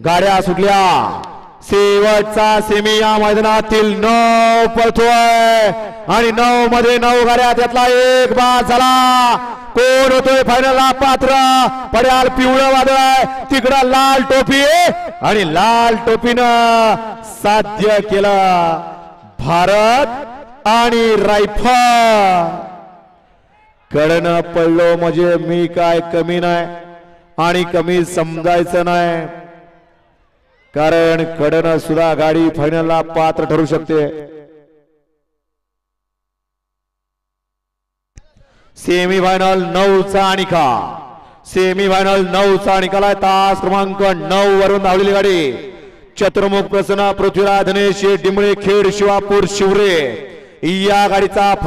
गाड्या सुटल्या शेवटचा सेमी या मैदानातील 9 पळतोय आणि 9 मध्ये 9 गाड्या त्यातला एक बाद झाला कोण होतोय फायनलला पात्र पड्याल पिवळं वादळ तिकडं लाल टोपी आणि लाल टोपीनं साध्य केलं भारत आणि रायफल कडनं पडलो म्हणजे मी काय कमी नाही आणि कमी समजायचं नाही कारण कडनं सुद्धा गाडी फायनलला पात्र ठरू शकते सेमी फायनल 9 चा निकाल सेमी फायनल 9 चा निकाल आहे तास क्रमांक 9 वरून धावलेली गाडी चतुर्मुख प्रसन्न पृथ्वीराज धनेश डिंबळे खेड शिवापूर शिवरे या गाडीचा